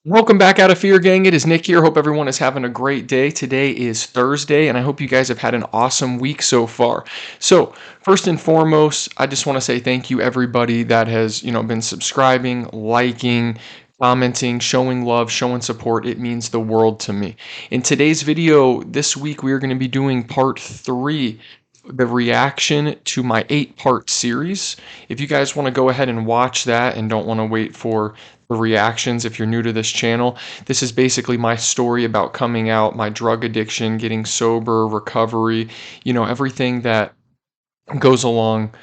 Welcome back out of Fear Gang. It is Nick here. Hope everyone is having a great day. Today is Thursday, and I hope you guys have had an awesome week so far. So, first and foremost, I just want to say thank you everybody that has, been subscribing, liking, commenting, showing love, showing support. It means the world to me. In today's video this week, we are going to be doing part 3, the reaction to my 8-part series. If you guys want to go ahead and watch that and don't want to wait for the reactions, if you're new to this channel, this is basically my story about coming out, my drug addiction, getting sober, recovery, everything that goes along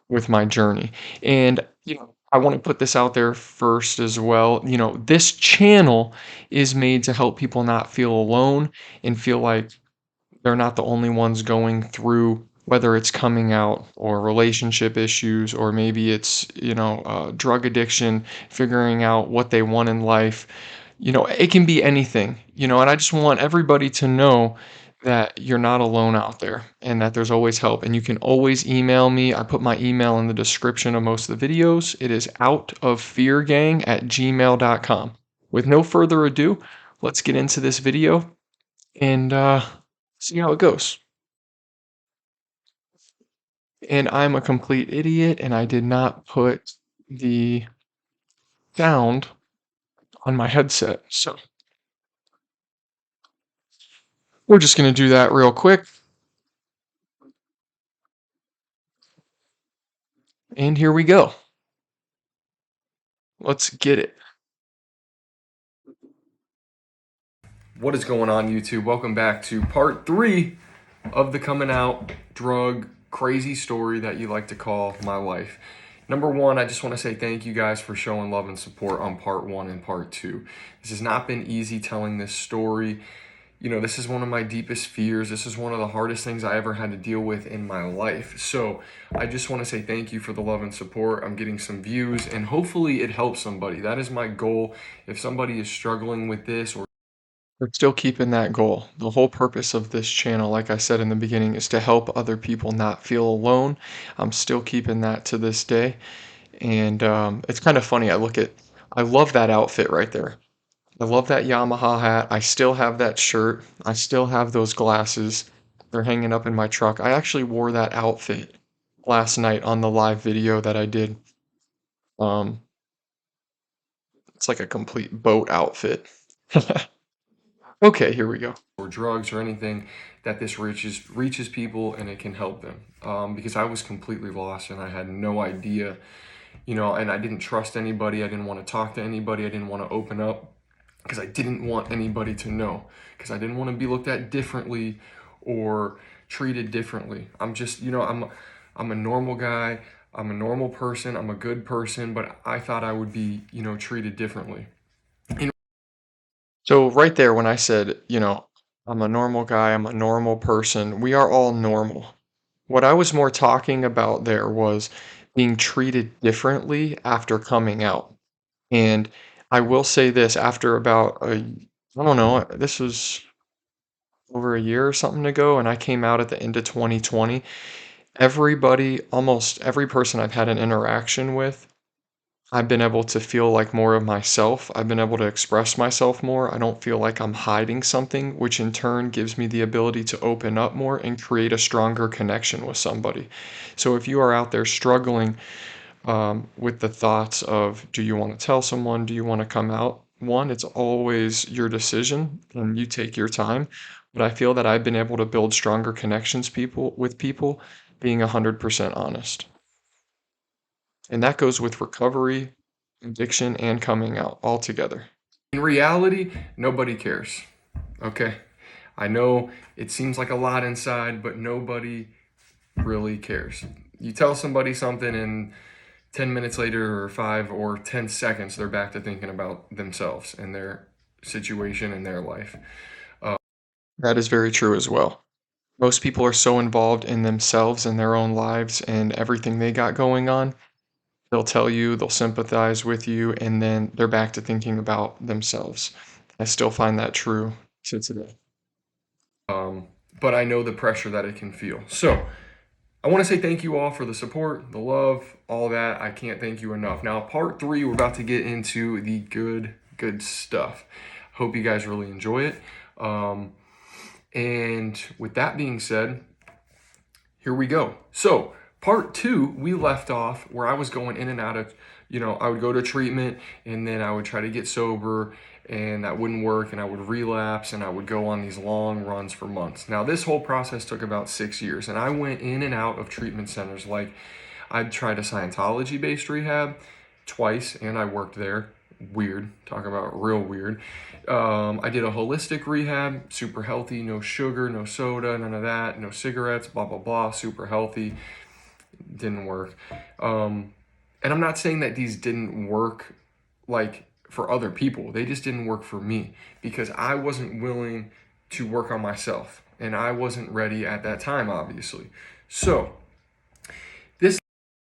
with my journey. And I want to put this out there first as well. This channel is made to help people not feel alone and feel like they're not the only ones going through, whether it's coming out or relationship issues, or maybe it's drug addiction, figuring out what they want in life. It can be anything. And I just want everybody to know that you're not alone out there and that there's always help, and you can always email me. I put my email in the description of most of the videos. It is outoffeargang@gmail.com. With no further ado, let's get into this video and see how it goes. And I'm a complete idiot, and I did not put the sound on my headset. So we're just going to do that real quick. And here we go. Let's get it. What is going on, YouTube? Welcome back to part 3 of the coming out drug crazy story that you like to call my life. Number one, I just want to say thank you guys for showing love and support on part 1 and part 2. This has not been easy telling this story. This is one of my deepest fears. This is one of the hardest things I ever had to deal with in my life. So I just want to say thank you for the love and support. I'm getting some views, and hopefully it helps somebody. That is my goal. If somebody is struggling with this, or we're still keeping that goal. The whole purpose of this channel, like I said in the beginning, is to help other people not feel alone. I'm still keeping that to this day. And it's kind of funny. I love that outfit right there. I love that Yamaha hat. I still have that shirt. I still have those glasses. They're hanging up in my truck. I actually wore that outfit last night on the live video that I did. Um, it's like a complete boat outfit. Okay, here we go. Or drugs or anything that this reaches people and it can help them. Because I was completely lost and I had no idea, and I didn't trust anybody. I didn't want to talk to anybody. I didn't want to open up because I didn't want anybody to know, because I didn't want to be looked at differently or treated differently. I'm just, I'm a normal guy. I'm a normal person. I'm a good person, but I thought I would be, treated differently. So right there, when I said, I'm a normal guy, I'm a normal person, we are all normal. What I was more talking about there was being treated differently after coming out. And I will say this, after about I don't know, this was over a year or something ago, and I came out at the end of 2020. Everybody, almost every person I've had an interaction with, I've been able to feel like more of myself. I've been able to express myself more. I don't feel like I'm hiding something, which in turn gives me the ability to open up more and create a stronger connection with somebody. So if you are out there struggling with the thoughts of, do you want to tell someone? Do you want to come out? One, it's always your decision and you take your time. But I feel that I've been able to build stronger connections with people being 100% honest. And that goes with recovery, addiction, and coming out all together. In reality, nobody cares. Okay? I know it seems like a lot inside, but nobody really cares. You tell somebody something, and 10 minutes later, or 5 or 10 seconds, they're back to thinking about themselves and their situation and their life. That is very true as well. Most people are so involved in themselves and their own lives and everything they got going on. They'll tell you, they'll sympathize with you, and then they're back to thinking about themselves. I still find that true to today. But I know the pressure that it can feel. So I want to say thank you all for the support, the love, all that. I can't thank you enough. Now, part 3, we're about to get into the good, Good stuff. Hope you guys really enjoy it. Um, and with that being said, here we go. So, part two, we left off where I was going in and out of, I would go to treatment and then I would try to get sober and that wouldn't work and I would relapse and I would go on these long runs for months. Now, this whole process took about 6 years and I went in and out of treatment centers. Like, I'd tried a Scientology based rehab twice and I worked there. Weird. Talk about real weird. I did a holistic rehab, super healthy, no sugar, no soda, none of that, no cigarettes, blah, blah, blah, super healthy. Didn't work. And I'm not saying that these didn't work like for other people. They just didn't work for me because I wasn't willing to work on myself and I wasn't ready at that time, obviously. So, this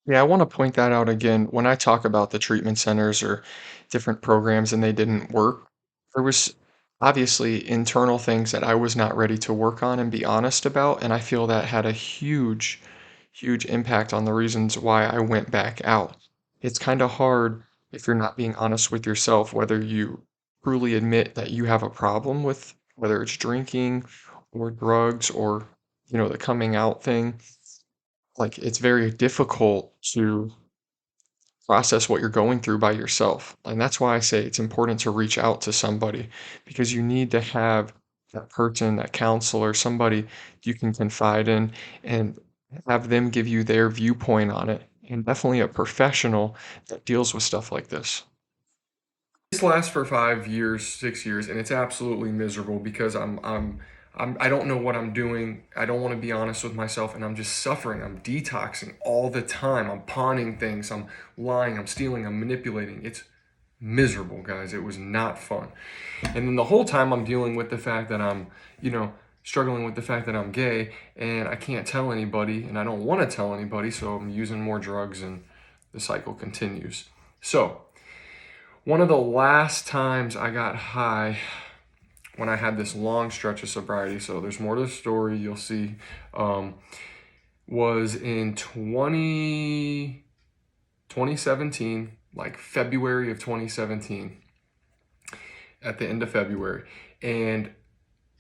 Yeah, I want to point that out again. When I talk about the treatment centers or different programs and they didn't work, there was obviously internal things that I was not ready to work on and be honest about, and I feel that had a huge, huge impact on the reasons why I went back out. It's kind of hard if you're not being honest with yourself, whether you truly admit that you have a problem with whether it's drinking or drugs or, the coming out thing. Like, it's very difficult to process what you're going through by yourself, and that's why I say it's important to reach out to somebody, because you need to have that person, that counselor, somebody you can confide in, and have them give you their viewpoint on it, and definitely a professional that deals with stuff like this lasts for 5 years, 6 years, and it's absolutely miserable because I don't know what I'm doing. I don't wanna be honest with myself, and I'm just suffering. I'm detoxing all the time. I'm pawning things, I'm lying, I'm stealing, I'm manipulating. It's miserable, guys. It was not fun. And then the whole time I'm dealing with the fact that I'm, struggling with the fact that I'm gay and I can't tell anybody and I don't wanna tell anybody, so I'm using more drugs and the cycle continues. So, one of the last times I got high when I had this long stretch of sobriety, so there's more to the story, you'll see, um, was in 2017, like February of 2017, at the end of February. And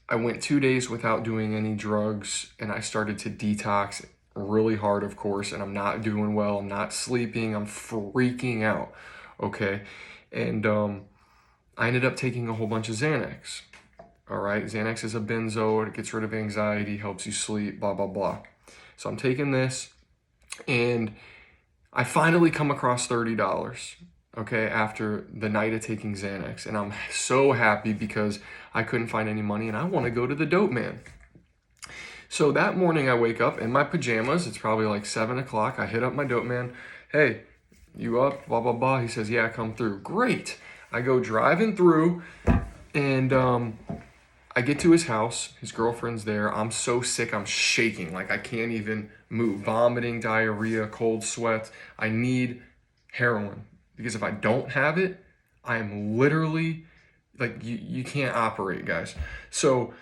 I went 2 days without doing any drugs and I started to detox really hard, of course, and I'm not doing well. I'm not sleeping. I'm freaking out. Okay. And I ended up taking a whole bunch of Xanax. All right. Xanax is a benzo. It gets rid of anxiety, helps you sleep, blah, blah, blah. So I'm taking this and I finally come across $30, okay, after the night of taking Xanax. And I'm so happy because I couldn't find any money and I want to go to the dope man. So that morning I wake up in my pajamas. It's probably like 7 o'clock. I hit up my dope man. Hey, you up? Blah, blah, blah. He says, yeah, come through. Great. I go driving through and I get to his house. His girlfriend's there. I'm so sick. I'm shaking. Like I can't even move. Vomiting, diarrhea, cold sweats. I need heroin because if I don't have it, I'm literally like you can't operate, guys. So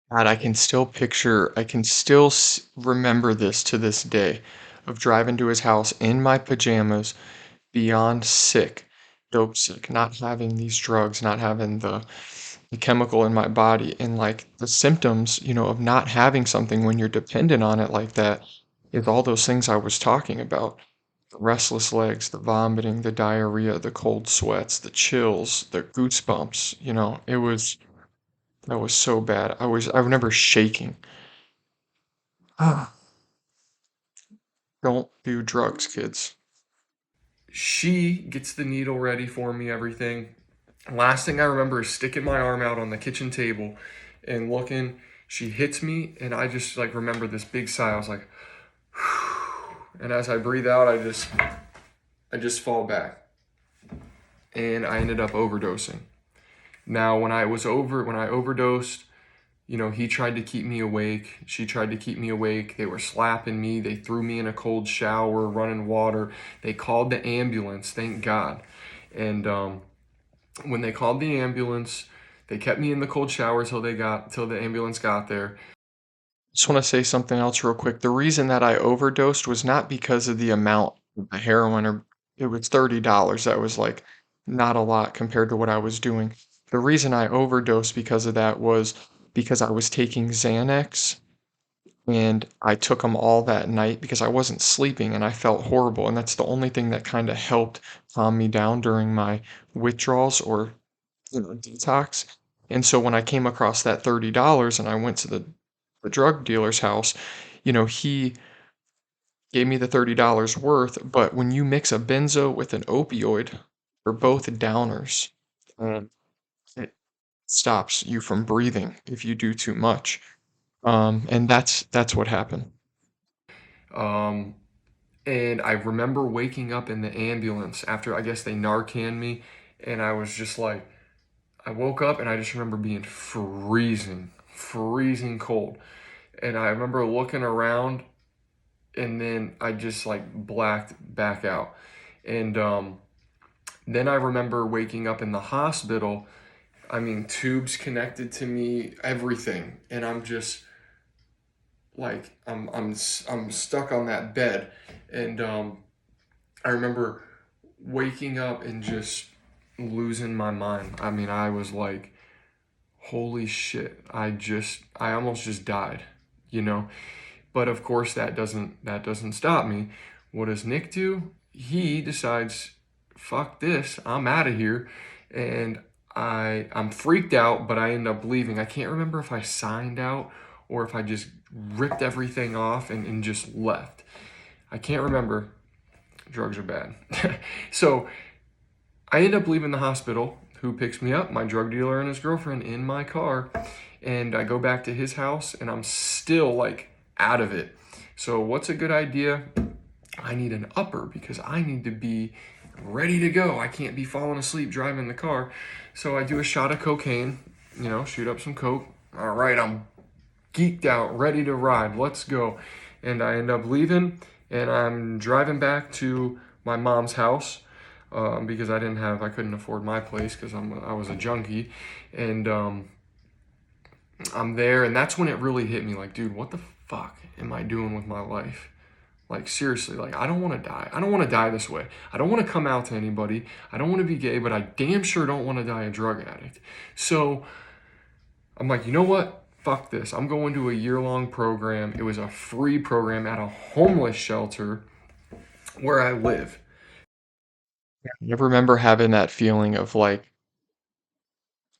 God, I can still remember this to this day of driving to his house in my pajamas, beyond sick, dope sick, not having these drugs, not having the chemical in my body, and like the symptoms, of not having something when you're dependent on it like that is all those things I was talking about. The restless legs, the vomiting, the diarrhea, the cold sweats, the chills, the goosebumps, that was so bad. I remember shaking. Ah, don't do drugs, kids. She gets the needle ready for me, everything. Last thing I remember is sticking my arm out on the kitchen table and looking. She hits me, and I just like remember this big sigh. I was like, and as I breathe out, I just fall back, and I ended up overdosing. Now, when I overdosed, he tried to keep me awake. She tried to keep me awake. They were slapping me. They threw me in a cold shower, running water. They called the ambulance, thank God. And when they called the ambulance, they kept me in the cold shower till the ambulance got there. Just want to say something else real quick. The reason that I overdosed was not because of the amount of the heroin or it was $30. That was like not a lot compared to what I was doing. The reason I overdosed because of that was because I was taking Xanax and I took them all that night because I wasn't sleeping and I felt horrible, and that's the only thing that kinda helped calm me down during my withdrawals or, detox, and so when I came across that $30 and I went to the drug dealer's house, he gave me the $30 worth, but when you mix a benzo with an opioid, they're both downers, and it stops you from breathing if you do too much, and that's what happened. Um, and I remember waking up in the ambulance after I guess they Narcan me, and I was just like, I woke up and I just remember being freezing, freezing cold. And I remember looking around and then I just like blacked back out. And then I remember waking up in the hospital. I mean, tubes connected to me, everything. And I'm just like, I'm stuck on that bed. And I remember waking up and just losing my mind. I mean, I was like, holy shit, I almost just died, you know? But of course that doesn't stop me. What does Nick do? He decides, fuck this, I'm out of here. And I'm freaked out, but I end up leaving. I can't remember if I signed out or if I just ripped everything off and just left. I can't remember. Drugs are bad. So I end up leaving the hospital. Who picks me up? My drug dealer and his girlfriend in my car. And I go back to his house and I'm still like out of it. So, what's a good idea? I need an upper because I need to be ready to go. I can't be falling asleep driving the car. So, I do a shot of cocaine, shoot up some coke. All right, I'm geeked out, ready to ride. Let's go. And I end up leaving and I'm driving back to my mom's house because I couldn't afford my place because I was a junkie. And I'm there, and that's when it really hit me like, dude, what the fuck am I doing with my life? Like, seriously, like, I don't want to die. I don't want to die this way. I don't want to come out to anybody. I don't want to be gay, but I damn sure don't want to die a drug addict. So I'm like, you know what? Fuck this. I'm going to a year-long program. It was a free program at a homeless shelter where I live. I remember having that feeling of, like,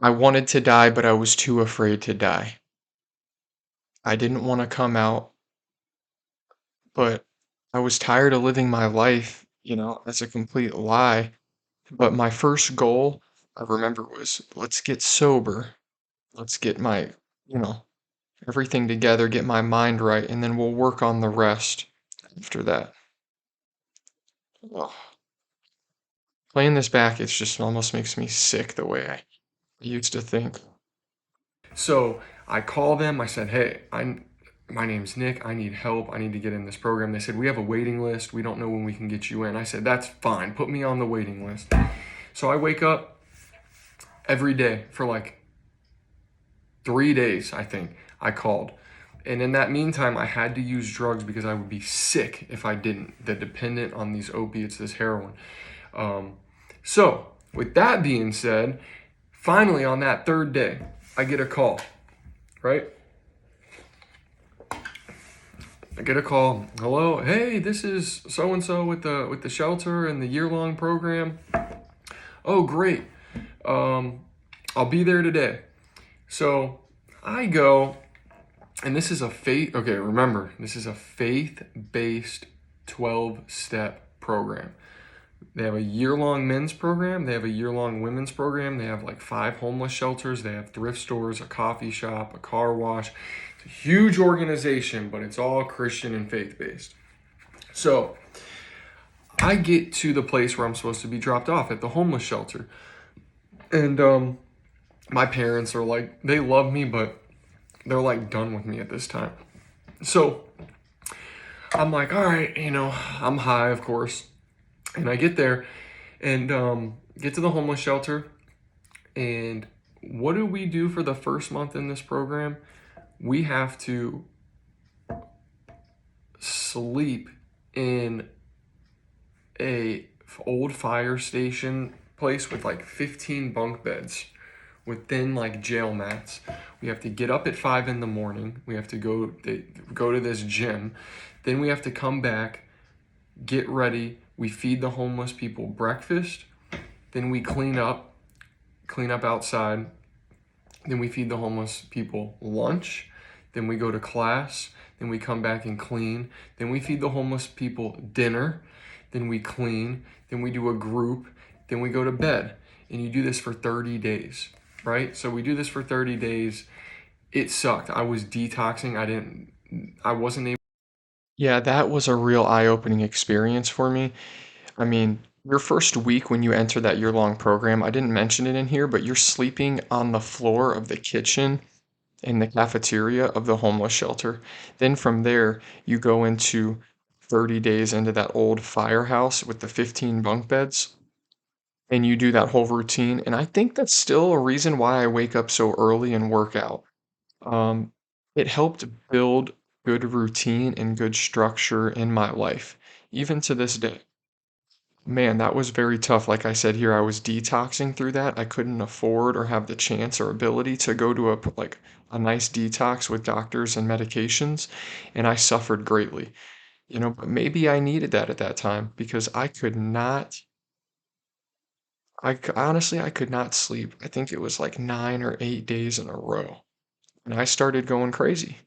I wanted to die, but I was too afraid to die. I didn't wanna come out, but I was tired of living my life, as a complete lie. But my first goal, I remember, was, "Let's get sober. Let's get my you know, everything together, get my mind right, and then we'll work on the rest after that." Ugh. Playing this back, it's just almost makes me sick the way I used to think. So I called them. I said, hey, my name's Nick. I need help. I need to get in this program. They said, we have a waiting list. We don't know when we can get you in. I said, that's fine. Put me on the waiting list. So I wake up every day for like 3 days, I think. I called. And in that meantime, I had to use drugs because I would be sick if I didn't. The dependent on these opiates, this heroin. Um, so, with that being said, finally on that third day, I get a call, right? I get a call. Hello, hey, this is so and so with the shelter and the year-long program. Oh, great. Um, I'll be there today. So I go, and this is a faith. Okay, remember, this is a faith-based 12-step program. They have a year-long men's program. They have a year-long women's program. They have like 5 homeless shelters. They have thrift stores, a coffee shop, a car wash. It's a huge organization, but it's all Christian and faith-based. So I get to the place where I'm supposed to be dropped off at the homeless shelter. And my parents are like, they love me, but they're like done with me at this time. So I'm like, all right, I'm high, of course. And I get there and get to the homeless shelter. And what do we do for the first month in this program? We have to sleep in a old fire station place with like 15 bunk beds with thin like jail mats. We have to get up at 5 in the morning. We have to go to this gym. Then we have to come back, get ready. We feed the homeless people breakfast. Then we clean up outside. Then we feed the homeless people lunch. Then we go to class. Then we come back and clean. Then we feed the homeless people dinner. Then we clean. Then we do a group. Then we go to bed. And you do this for 30 days, right? So we do this for 30 days. It sucked. I was detoxing. I wasn't able. Yeah, that was a real eye-opening experience for me. I mean, your first week when you enter that year-long program, I didn't mention it in here, but you're sleeping on the floor of the kitchen in the cafeteria of the homeless shelter. Then from there, you go into 30 days into that old firehouse with the 15 bunk beds, and you do that whole routine. And I think that's still a reason why I wake up so early and work out. Um, it helped build good routine and good structure in my life, even to this day. Man, that was very tough. Like I said here, I was detoxing through that. I couldn't afford or have the chance or ability to go to like a nice detox with doctors and medications, and I suffered greatly, but maybe I needed that at that time because I could not honestly, I could not sleep. I think it was like 9 or 8 days in a row, and I started going crazy.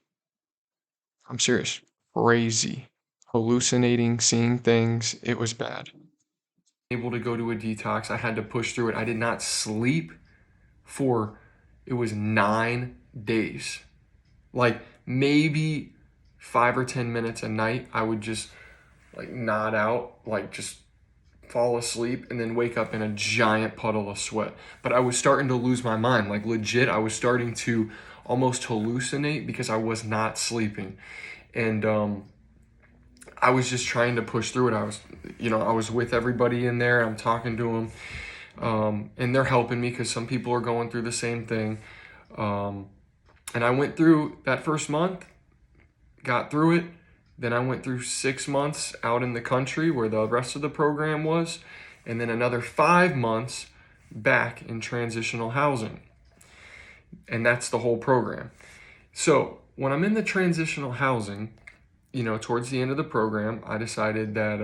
I'm serious. Crazy. Hallucinating, seeing things. It was bad. Able to go to a detox. I had to push through it. I did not sleep for it was 9 days. Like maybe 5 or 10 minutes a night, I would just like nod out, like just fall asleep and then wake up in a giant puddle of sweat. But I was starting to lose my mind. Like legit, I was starting to almost hallucinate because I was not sleeping. And I was just trying to push through it. I was with everybody in there. I'm talking to them, and they're helping me because some people are going through the same thing. Um, and I went through that first month, got through it. Then I went through 6 months out in the country where the rest of the program was, and then another 5 months back in transitional housing. And that's the whole program. So when I'm in the transitional housing, towards the end of the program, I decided that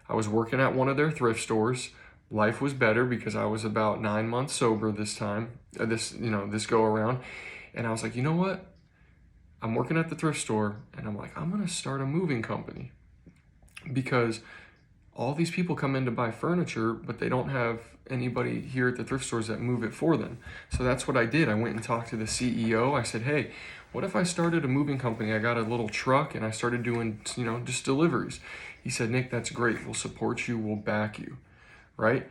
I was working at one of their thrift stores. Life was better because I was about 9 months sober this time, this go around. And I was like, you know what? I'm working at the thrift store, and I'm like, I'm gonna start a moving company because all these people come in to buy furniture, but they don't have anybody here at the thrift stores that move it for them. So that's what I did. I went and talked to the CEO. I said, hey, what if I started a moving company? I got a little truck and I started doing, just deliveries. He said, Nick, that's great. We'll support you. We'll back you. Right?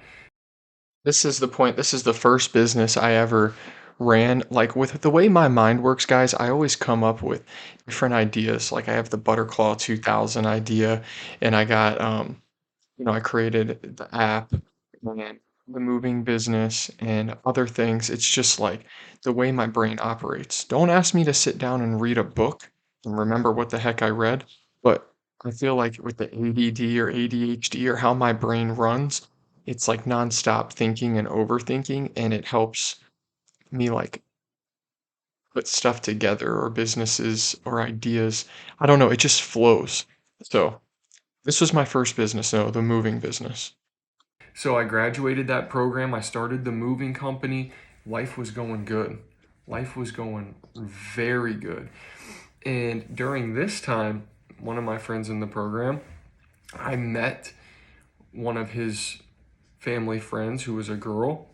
This is the point. This is the first business I ever ran. Like with the way my mind works, guys, I always come up with different ideas. Like I have the Butterclaw 2000 idea, and I got I created the app and the moving business and other things. It's just like the way my brain operates. Don't ask me to sit down and read a book and remember what the heck I read, but I feel like with the ADD or ADHD or how my brain runs, it's like nonstop thinking and overthinking, and it helps me like put stuff together or businesses or ideas. I don't know, it just flows. So this was my first business, though, the moving business. So I graduated that program. I started the moving company. Life was going good. Life was going very good. And during this time, one of my friends in the program, I met one of his family friends who was a girl,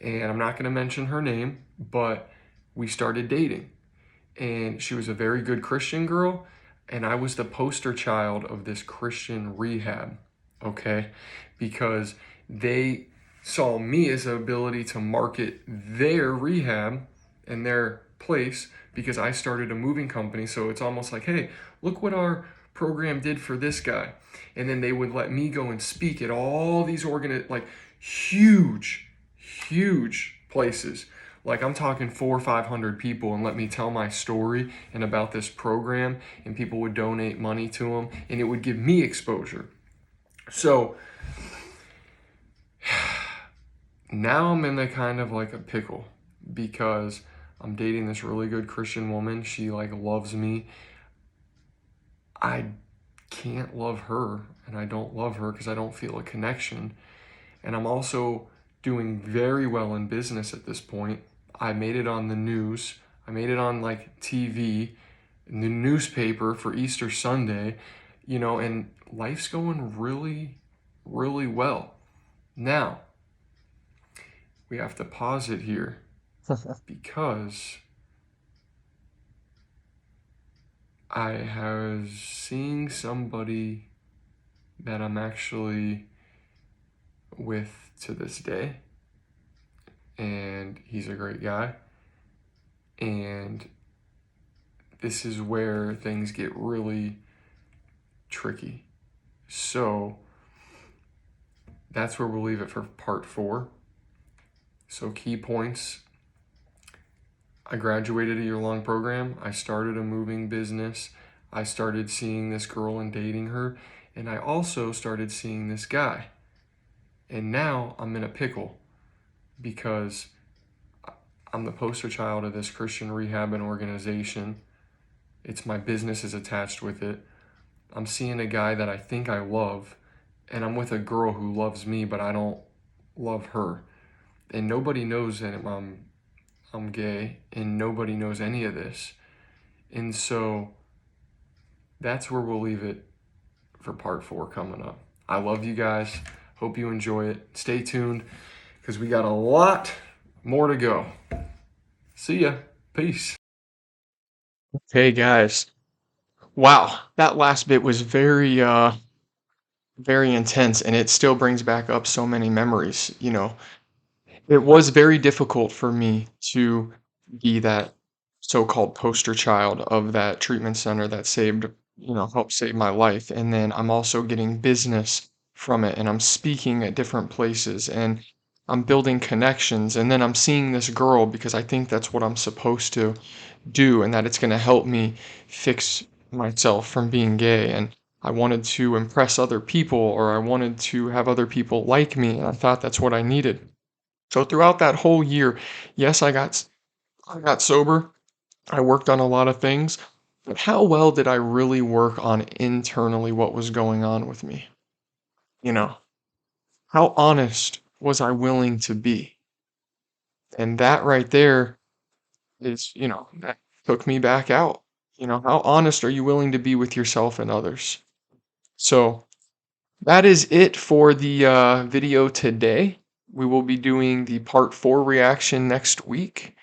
and I'm not going to mention her name, but we started dating. And she was a very good Christian girl, and I was the poster child of this Christian rehab, okay? Because they saw me as an ability to market their rehab and their place because I started a moving company. So it's almost like, hey, look what our program did for this guy. And then they would let me go and speak at all these like huge, huge places. Like I'm talking 400 or 500 people, and let me tell my story and about this program, and people would donate money to them, and it would give me exposure. So Now I'm in a kind of like a pickle because I'm dating this really good Christian woman. She like loves me. I can't love her, and I don't love her because I don't feel a connection. And I'm also doing very well in business at this point. I made it on the news. I made it on like TV, in the newspaper for Easter Sunday, and life's going really, really well. Now, we have to pause it here because I was seeing somebody that I'm actually with to this day, and he's a great guy. And this is where things get really tricky. So that's where we'll leave it for part 4. So, key points: I graduated a year-long program. I started a moving business. I started seeing this girl and dating her. And I also started seeing this guy. And now I'm in a pickle because I'm the poster child of this Christian rehab and organization. It's my business is attached with it. I'm seeing a guy that I think I love, and I'm with a girl who loves me, but I don't love her. And nobody knows that I'm gay, and nobody knows any of this. And so that's where we'll leave it for part 4 coming up. I love you guys. Hope you enjoy it. Stay tuned because we got a lot more to go. See ya. Peace. Hey guys. Wow, that last bit was very intense, and it still brings back up so many memories. It was very difficult for me to be that so-called poster child of that treatment center that helped save my life. And then I'm also getting business from it, and I'm speaking at different places, and I'm building connections. And then I'm seeing this girl because I think that's what I'm supposed to do, and that it's going to help me fix myself from being gay. And I wanted to impress other people, or I wanted to have other people like me, and I thought that's what I needed. So throughout that whole year, yes, I got sober. I worked on a lot of things, but how well did I really work on internally what was going on with me? You know, how honest was I willing to be? And that right there that took me back out. How honest are you willing to be with yourself and others? So that is it for the video today. We will be doing the part 4 reaction next week.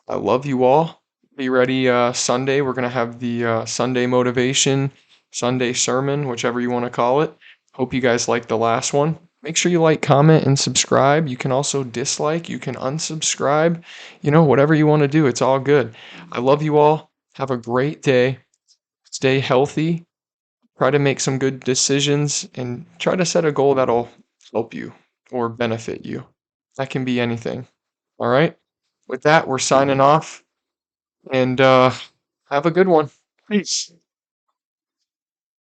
I love you all. Be ready Sunday. We're going to have the Sunday motivation, Sunday sermon, whichever you want to call it. Hope you guys liked the last one. Make sure you like, comment, and subscribe. You can also dislike. You can unsubscribe. Whatever you want to do. It's all good. I love you all. Have a great day. Stay healthy. Try to make some good decisions and try to set a goal that'll help you or benefit you. That can be anything. All right? With that, we're signing off and have a good one. Peace.